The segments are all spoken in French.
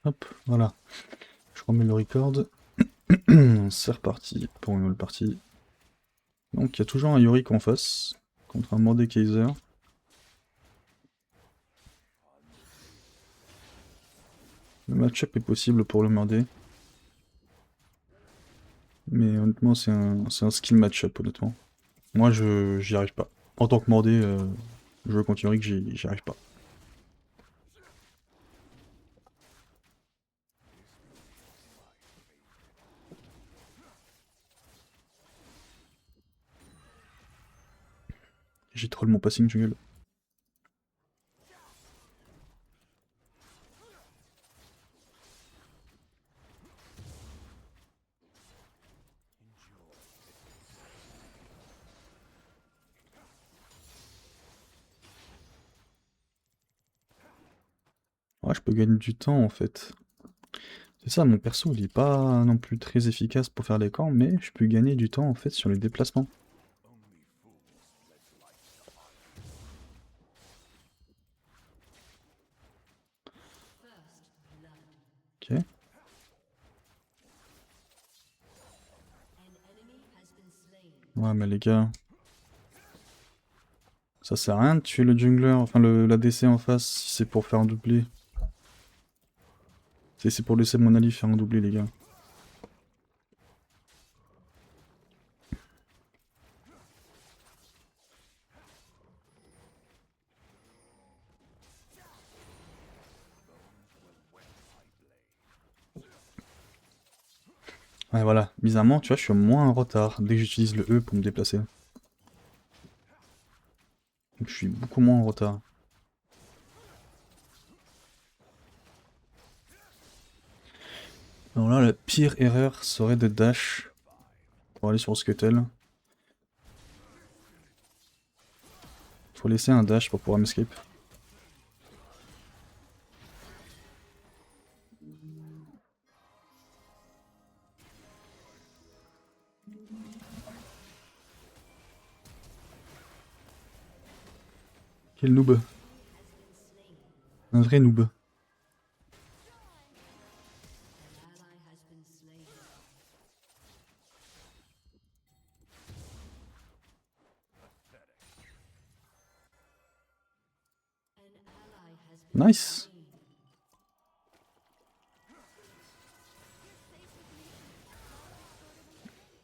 Hop, voilà. Je remets le record. C'est reparti pour une nouvelle partie. Donc il y a toujours un Yorick en face, contre un Mordekaiser. Le match-up est possible pour le Mordé. Mais honnêtement, c'est un skill match-up, honnêtement. Moi, j'y arrive pas. En tant que Mordé, je veux contre Yorick, j'y arrive pas. J'ai troll mon passing jungle. Ouais, je peux gagner du temps en fait. C'est ça, mon perso il est pas non plus très efficace pour faire les camps, mais je peux gagner du temps en fait sur les déplacements. Ok. Ouais, mais les gars, ça sert à rien de tuer le jungler, enfin l'ADC en face, si c'est pour faire un doublé. C'est pour laisser mon Ali faire un doublé, les gars. Ouais, voilà. Bizarrement, tu vois, je suis moins en retard dès que j'utilise le E pour me déplacer. Donc je suis beaucoup moins en retard. Alors là, la pire erreur serait de dash pour aller sur le Scuttle. Faut laisser un dash pour pouvoir m'escape. Quel noob. Un vrai noob. Nice.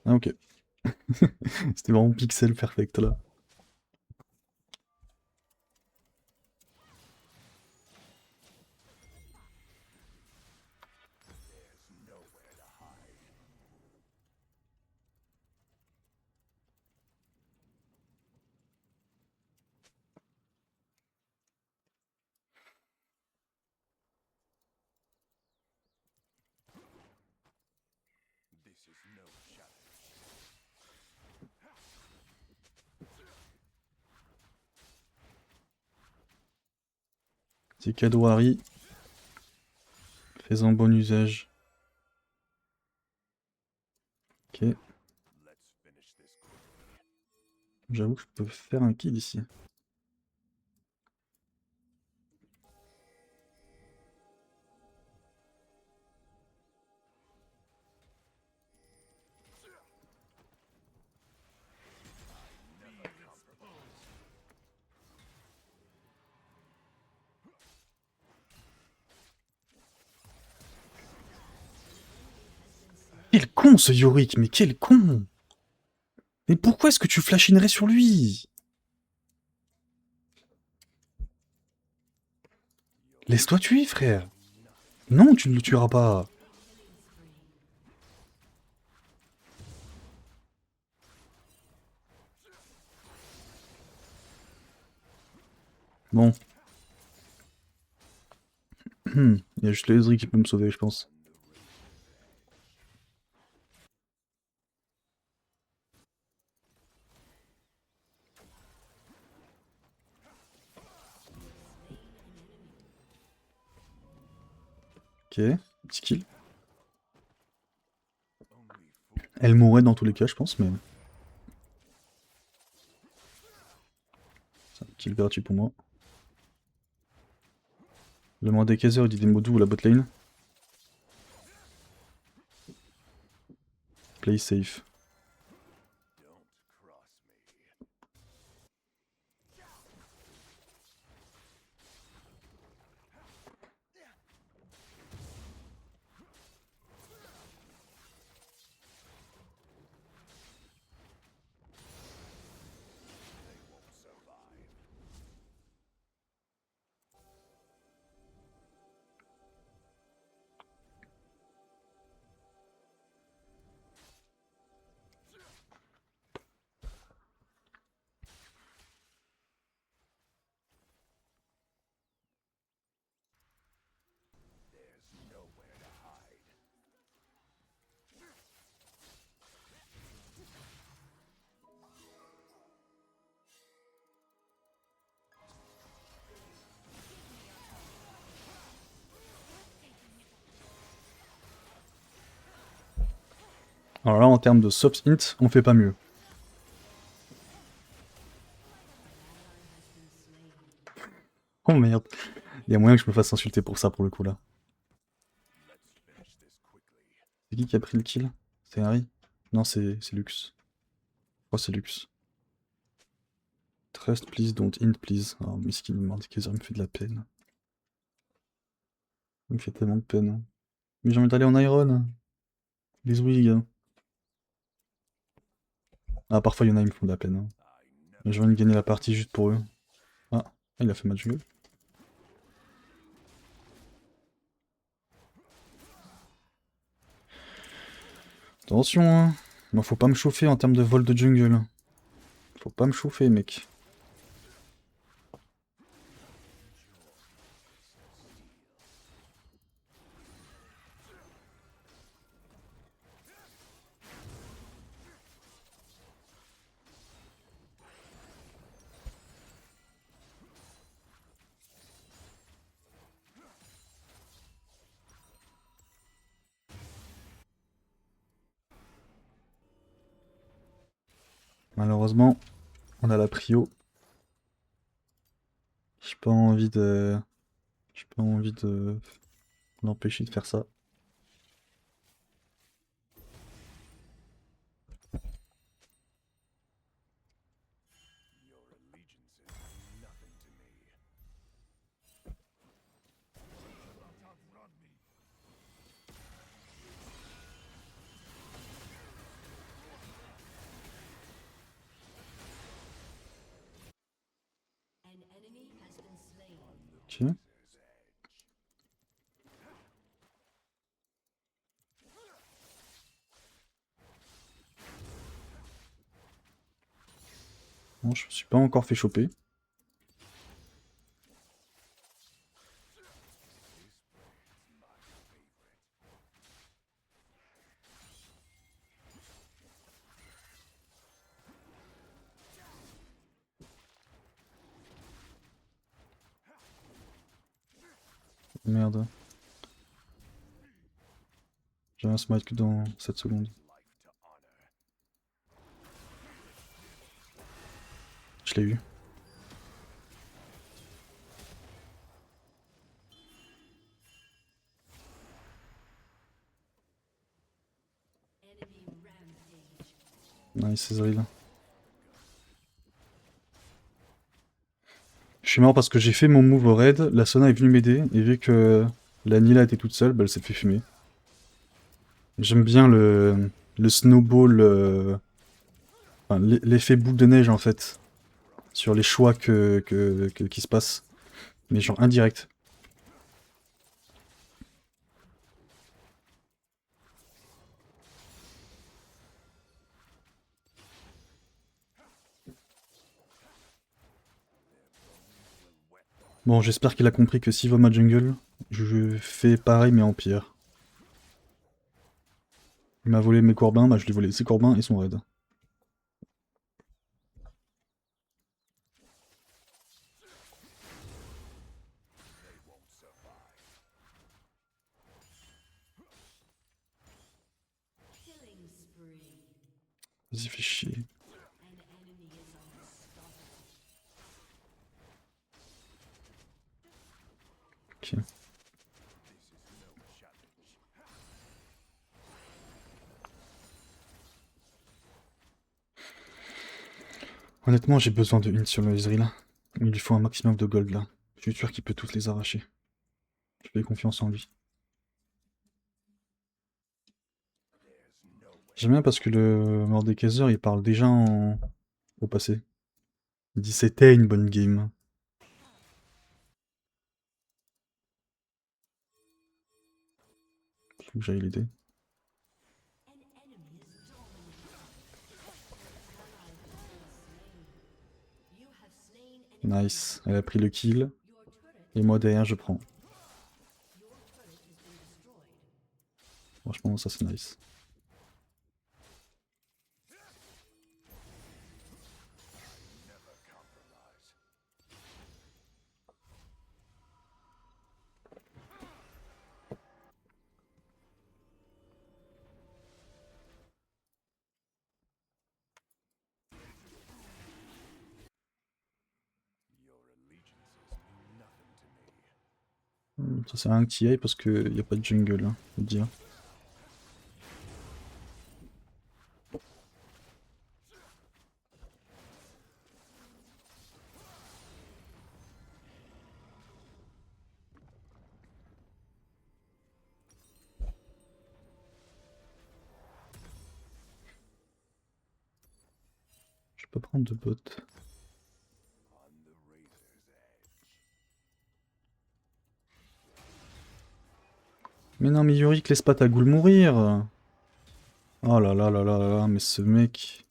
Ah ok. C'était vraiment pixel perfect là. C'est cadeau Harry. Fais-en bon usage. Ok. J'avoue que je peux faire un kill ici. Quel con ce Yorick, mais quel con! Mais pourquoi est-ce que tu flashinerais sur lui? Laisse-toi tuer, frère! Non, tu ne le tueras pas! Bon. Il y a juste le Ezreal qui peut me sauver, je pense. Ok, petit kill. Elle mourrait dans tous les cas, je pense, mais... C'est un kill gratuit pour moi. Le Mordekaiser, il dit des mots doux à la botlane. play safe. Alors là, en termes de soft int, on fait pas mieux. Oh merde. Il y a moyen que je me fasse insulter pour ça, pour le coup, là. C'est qui a pris le kill? C'est Harry? Non, c'est Lux. Je crois que c'est Lux. Trust, please, don't int, please. Oh, mais ce qui me fait de la peine. Il me fait tellement de peine. Mais j'ai envie d'aller en Iron. Bisous, les gars. Ah, parfois, il y en a, ils me font de la peine. Mais j'ai envie de gagner la partie juste pour eux. Ah, il a fait match gueule. Attention, hein. Non, faut pas me chauffer en termes de vol de jungle. Faut pas me chauffer, mec. Malheureusement, on a la prio. J'ai pas envie de... J'ai pas envie de l'empêcher de faire ça. Ok. Bon, je me suis pas encore fait choper. Merde. J'ai un smite que dans 7 secondes. Je l'ai eu. Nice, Ezreal. Je suis mort parce que j'ai fait mon move au raid, la Sona est venue m'aider, et vu que la Nila était toute seule, bah, elle s'est fait fumer. J'aime bien le snowball, enfin, l'effet boule de neige en fait, sur les choix qui se passent, mais genre indirect. Bon, j'espère qu'il a compris que s'il va ma jungle, je fais pareil mais en pire. Il m'a volé mes corbins, bah je lui ai volé ses corbins et son raid. Vas-y, fais chier. Ok. Honnêtement, j'ai besoin de une sur le Ezreal. Il lui faut un maximum de gold là. Je suis sûr qu'il peut tous les arracher. Je fais confiance en lui. J'aime bien parce que le Mordekaiser il parle déjà au passé. Il dit c'était une bonne game. Il faut que j'aille l'aider. Nice, elle a pris le kill. Et moi derrière je prends. Franchement ça c'est nice. Ça sert à rien que t'y ailles parce qu'il n'y a pas de jungle, hein, faut te dire. Je peux prendre de bot. Mais non mais Yorick laisse pas ta goule mourir. Oh là là là là là là, mais ce mec...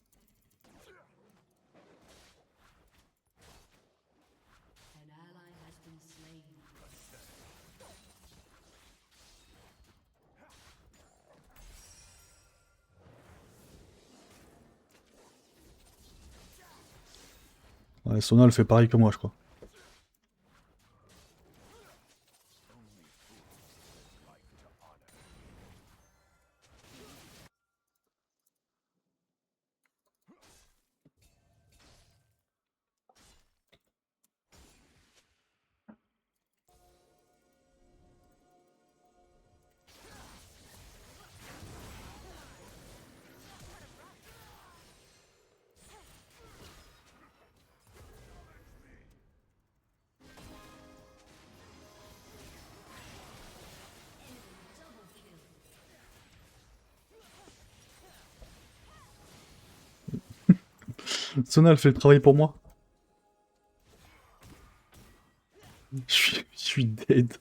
Ouais, Sona elle fait pareil que moi je crois. Sona elle fait le travail pour moi. Je suis dead.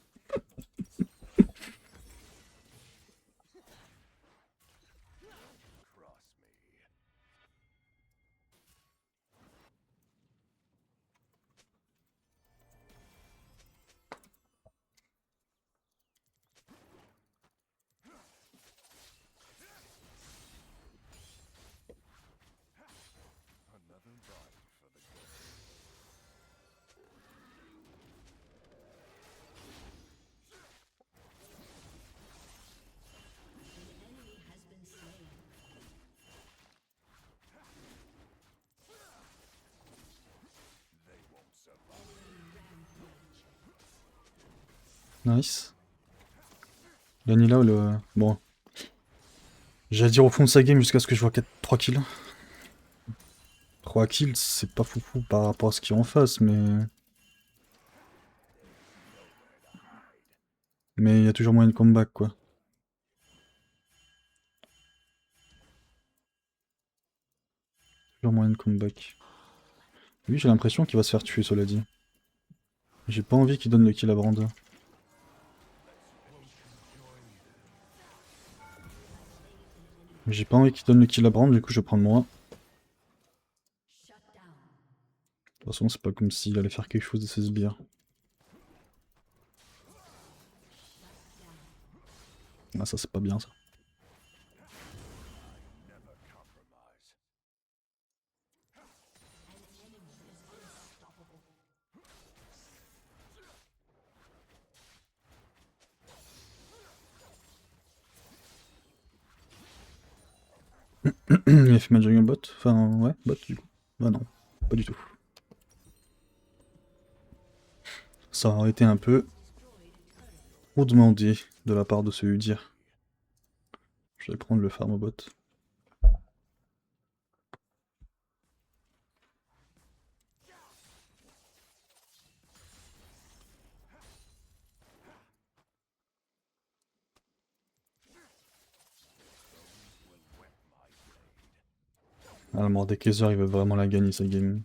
Nice. Vanilla le... Bon. J'allais dire au fond de sa game jusqu'à ce que je vois 3 kills. 3 kills, c'est pas foufou par rapport à ce qu'il y a en face, mais... Mais il y a toujours moyen de comeback, quoi. Toujours moyen de comeback. Lui, j'ai l'impression qu'il va se faire tuer, cela dit. J'ai pas envie qu'il donne le kill à Brand. J'ai pas envie qu'il donne le kill à Brand, du coup je vais prendre moi. De toute façon, c'est pas comme s'il allait faire quelque chose de ses sbires. Ah, ça, c'est pas bien, ça. Il a fait ma jungle bot. Enfin, ouais, bot, du coup. Bah non, pas du tout. Ça aurait été un peu trop demandé de la part de ce Udyr. Je vais prendre le farm bot. Ah, le Mordekaiser, il veut vraiment la gagner, sa game.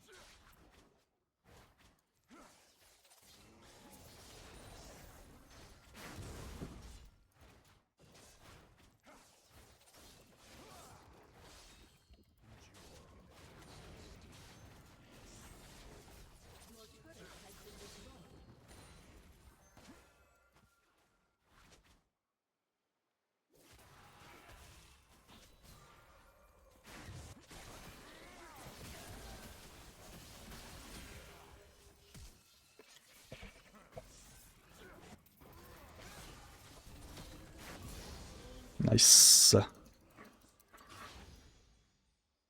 Nice.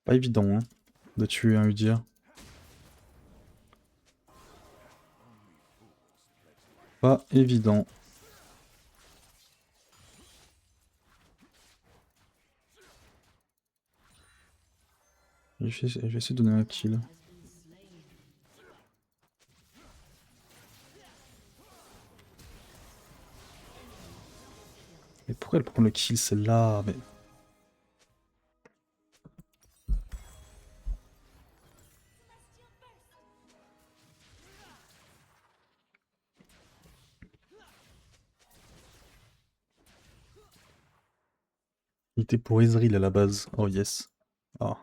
Pas évident, hein, de tuer un Udyr. Pas évident. Je vais essayer de donner un kill. Mais pourquoi elle prend le kill celle-là? Mais... Il était pour Ezreal à la base. Oh yes. Ah,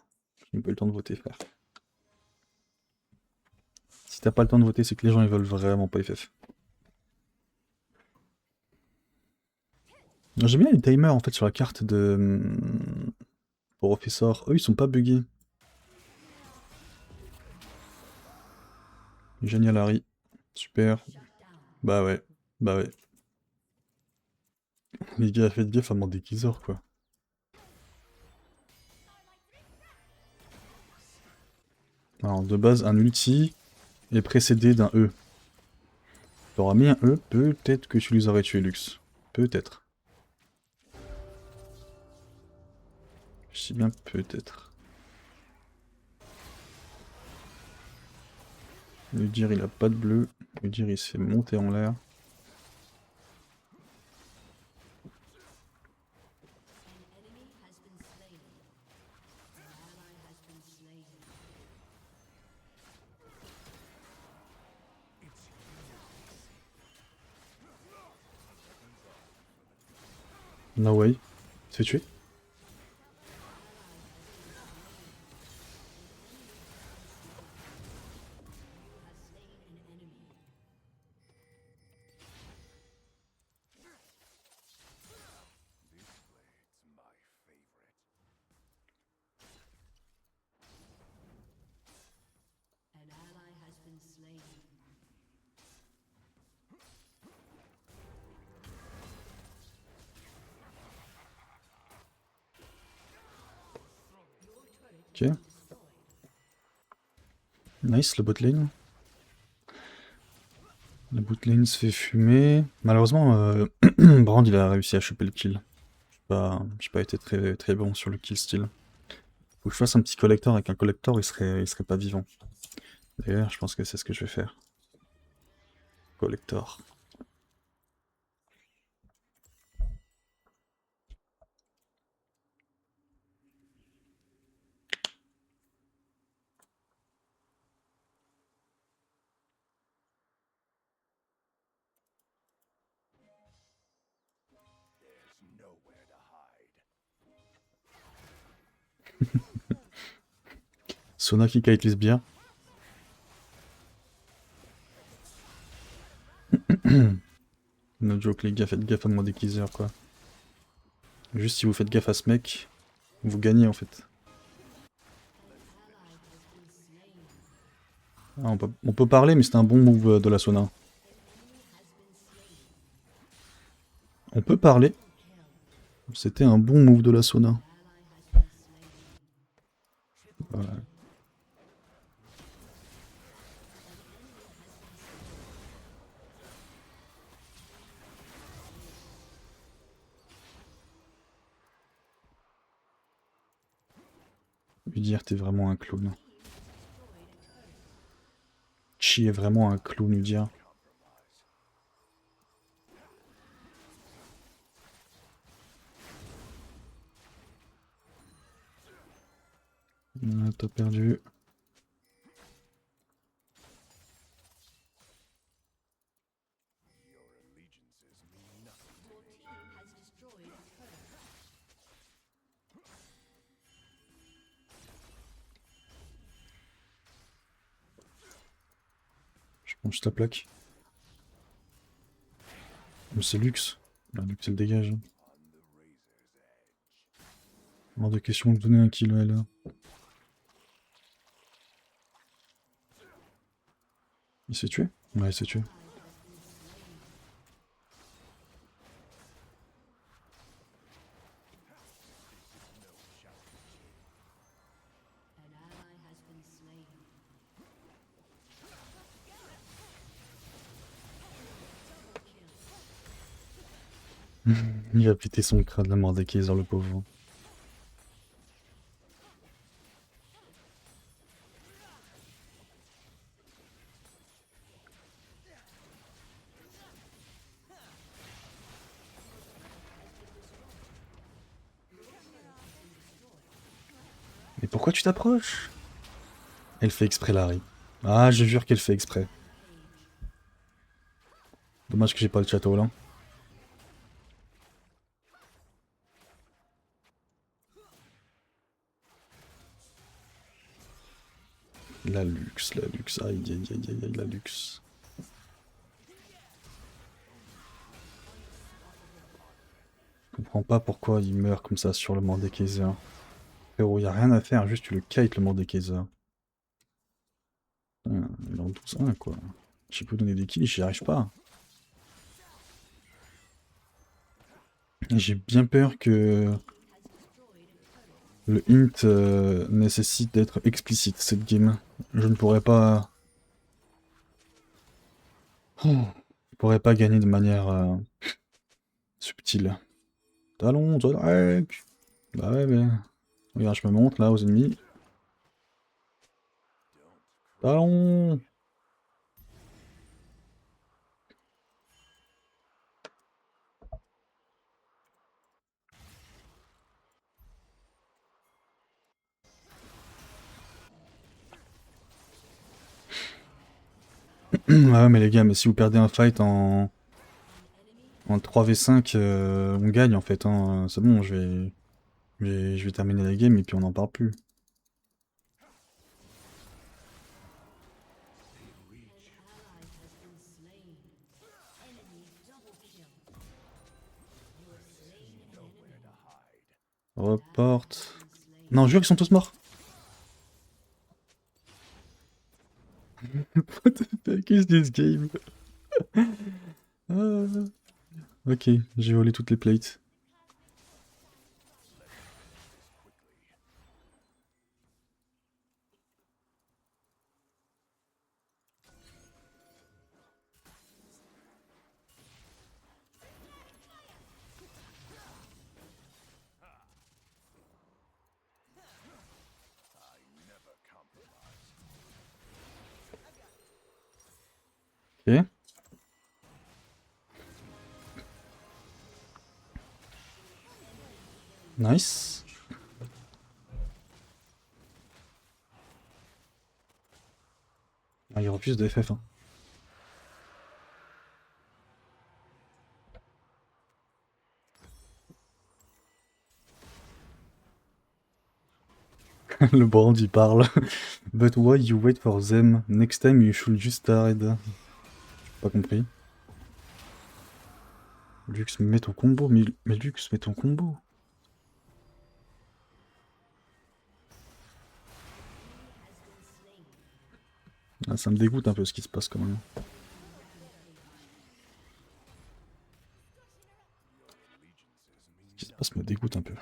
j'ai pas eu le temps de voter, frère. Si t'as pas le temps de voter, c'est que les gens ils veulent vraiment pas FF. J'aime bien les timers en fait sur la carte de Professor. Eux ils sont pas buggés. Génial Harry. Super. Bah ouais. Bah ouais. Les gars, faites gaffe à mon déguiseur quoi. Alors de base un ulti est précédé d'un E. T'auras mis un E, peut-être que tu les aurais tués Lux. Peut-être. Je dis bien peut-être. Lui dire il a pas de bleu. Lui dire il se fait monter en l'air. No way. Il se fait tuer. Ok. Nice le bot lane. Le bot lane se fait fumer. Malheureusement, Brand il a réussi à choper le kill. J'ai pas été très, très bon sur le kill steal. Faut que je fasse un petit collector. Avec un collector, il serait pas vivant. D'ailleurs, je pense que c'est ce que je vais faire. Collector. Sona qui kite bien. No joke les gars, faites gaffe à mon déguiseur quoi. Juste si vous faites gaffe à ce mec, vous gagnez en fait. Ah, on peut parler mais c'était un bon move de la Sona. On peut parler. C'était un bon move de la Sona. Voilà. Lui dire t'es vraiment un clown. Chi est vraiment un clown, lui dire. t'as perdu. Je prends juste la plaque. Mais c'est Lux. Là, Lux, elle dégage. Hors de question de donner un kill à elle. Il s'est tué? Ouais, il s'est tué. Il a pété son crâne, la mort des Kaiser, le pauvre. Mais pourquoi tu t'approches? Elle fait exprès, Larry. Ah, je jure qu'elle fait exprès. Dommage que j'ai pas le château là. La luxe, la luxe. Aïe, aïe, aïe, aïe, aïe, la luxe. Je comprends pas pourquoi il meurt comme ça sur le Mordekaiser. Frérot, y a rien à faire, juste tu le kites le Mordekaiser. Il est en 12-1 quoi. J'ai pu donner des kills, j'y arrive pas. Et j'ai bien peur que le int nécessite d'être explicite cette game. Je ne pourrais pas. Je pourrais pas gagner de manière subtile. Talon, Zodrak. Bah ouais, mais. Regarde, je me montre là aux ennemis. Talon. Ah ouais, mais les gars, mais si vous perdez un fight en 3v5, on gagne en fait. Hein. C'est bon, je vais terminer la game et puis on n'en parle plus. Reporte. Non, je jure qu'ils sont tous morts. What the fuck is this game? Ah. Ok, j'ai volé toutes les plates. Ok. Nice. Ah, il refuse de FF. Hein. Le brand il parle. But why you wait for them? Next time you should just start. Pas compris. Lux, mets ton combo. Mais Lux, mets ton combo. Ah, ça me dégoûte un peu ce qui se passe quand même. Ce qui se passe me dégoûte un peu.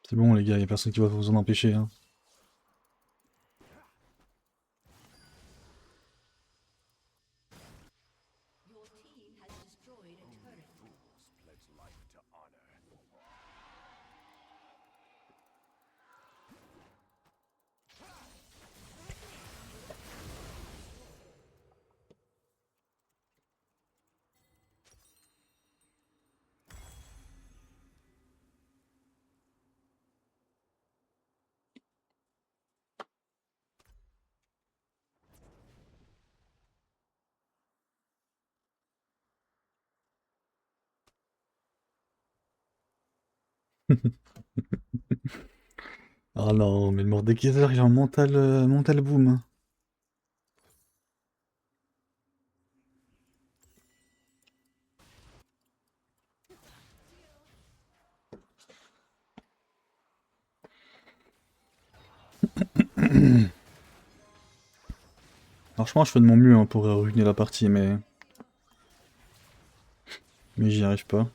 C'est bon les gars, y a personne qui va vous en empêcher. Hein. Ah non, mais le Mordekaiser, il a un mental boom. Hein. Franchement, je fais de mon mieux hein, pour ruiner la partie, mais j'y arrive pas.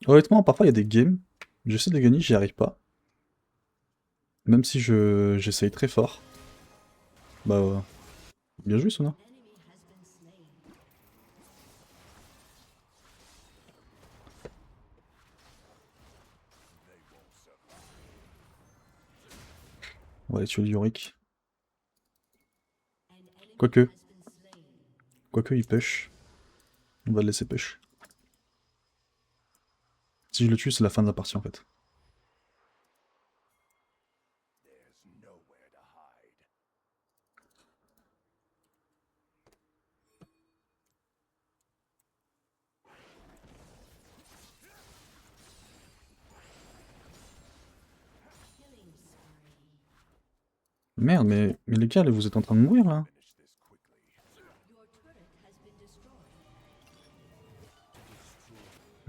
Honnêtement, parfois il y a des games, j'essaie de les gagner, j'y arrive pas. Même si j'essaye très fort. Bah, bien joué, Sona. On va aller tuer le Yorick. Quoique. Quoique, il push. On va le laisser push. Si je le tue, c'est la fin de la partie en fait. Merde, mais les gars, là, vous êtes en train de mourir là.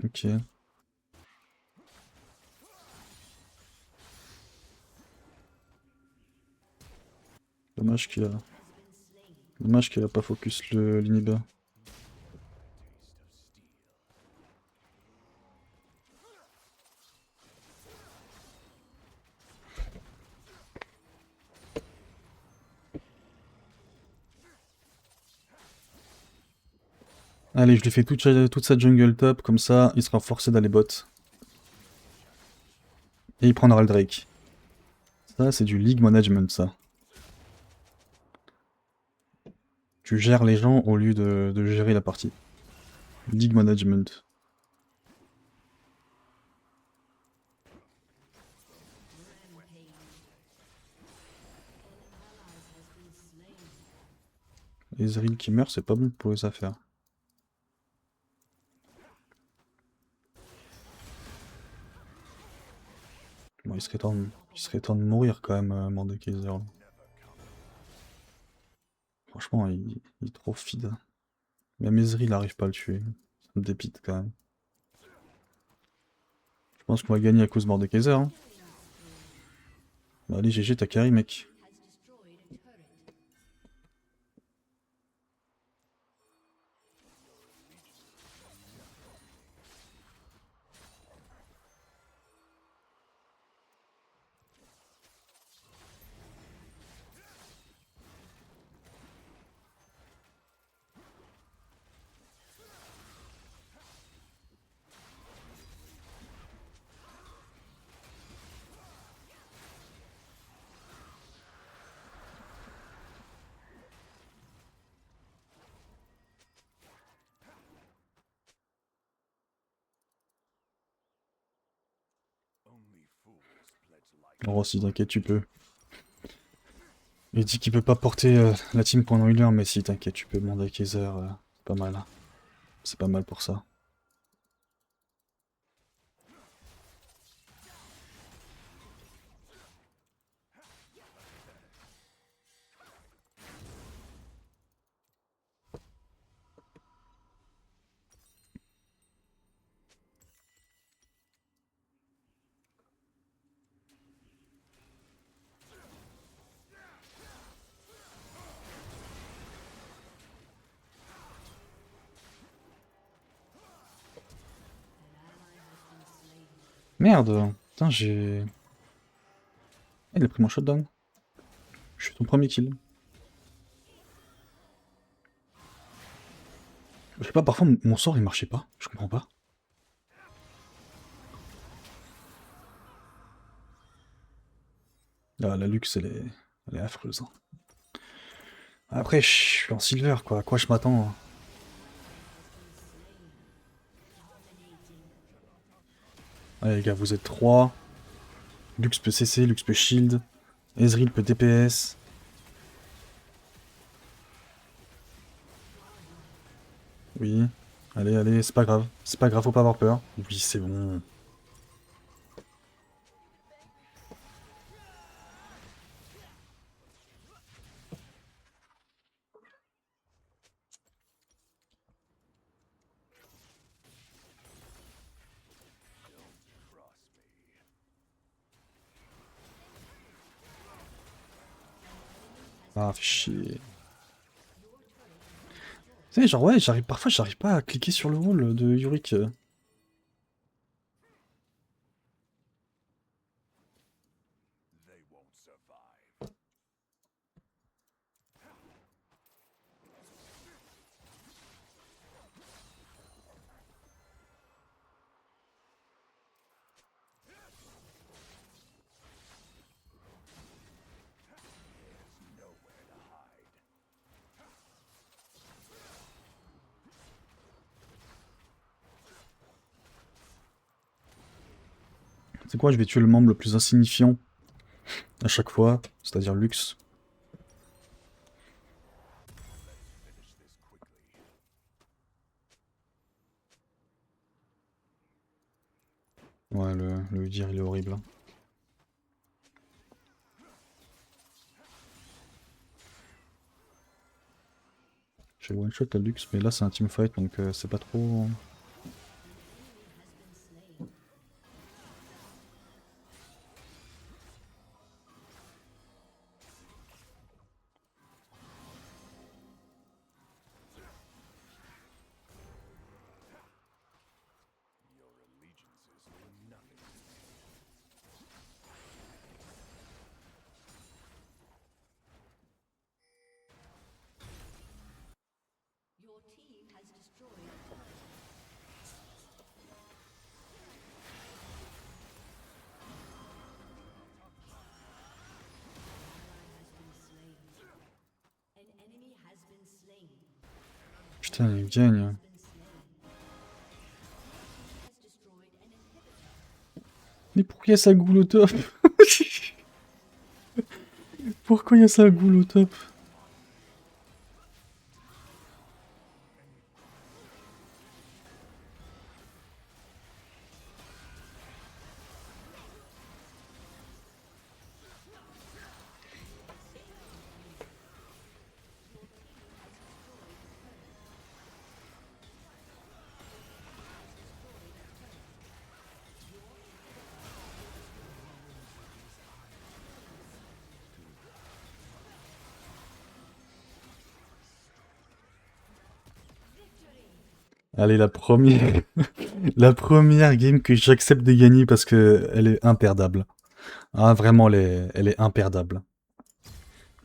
Ok. Dommage qu'il a... Dommage qu'il a pas focus l'inhiba. Allez, je lui fais toute sa jungle top, comme ça, il sera forcé d'aller bot. Et il prendra le Drake. Ça, c'est du League Management, ça. Tu gères les gens au lieu de gérer la partie. League Management. Ezreal qui meurt, c'est pas bon pour les affaires. Bon, il serait temps de mourir quand même, Mordekaiser. Là. Franchement, il est trop feed. Même Ezreal n'arrive pas à le tuer. Ça me dépite quand même. Je pense qu'on va gagner à cause de Mordekaiser. Hein. Bah, allez, GG, t'as carry, mec. Oh, si t'inquiète, tu peux. Il dit qu'il peut pas porter la team pendant 1 heure, mais si t'inquiète, tu peux demander à Kaiser, c'est pas mal. Hein. C'est pas mal pour ça. Merde. Putain, j'ai... Ah, il a pris mon shutdown. Je suis ton premier kill. Je sais pas, parfois mon sort il marchait pas. Je comprends pas. Ah, la luxe elle est affreuse, hein. Après, je suis en silver quoi. À quoi je m'attends, hein. Allez les gars, vous êtes 3. Lux peut CC, Lux peut shield. Ezreal peut DPS. Oui. Allez, allez, c'est pas grave. C'est pas grave, faut pas avoir peur. Oui, c'est bon. Ah, fais chier. Tu sais, genre, ouais, parfois j'arrive pas à cliquer sur le rôle de Yorick. C'est quoi, je vais tuer le membre le plus insignifiant à chaque fois, c'est-à-dire Lux. Ouais, le Udyr, il est horrible, hein. J'ai one-shot à Lux, mais là c'est un teamfight, donc c'est pas trop... Putain, il gagne. Mais pourquoi il y a sa goule au top? Pourquoi il y a sa goule au top? Allez, la première... la première game que j'accepte de gagner parce que elle est imperdable. Ah, vraiment, elle est imperdable.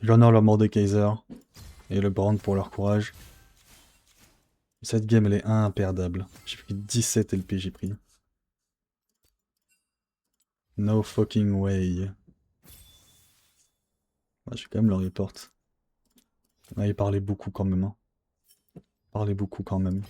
J'honore la mort de Kaiser et le Brand pour leur courage. Cette game, elle est imperdable. J'ai pris 17 LP, j'ai pris. No fucking way. Ah, je vais quand même le report. Ah, il parlait beaucoup quand même, hein. Il parlait beaucoup quand même.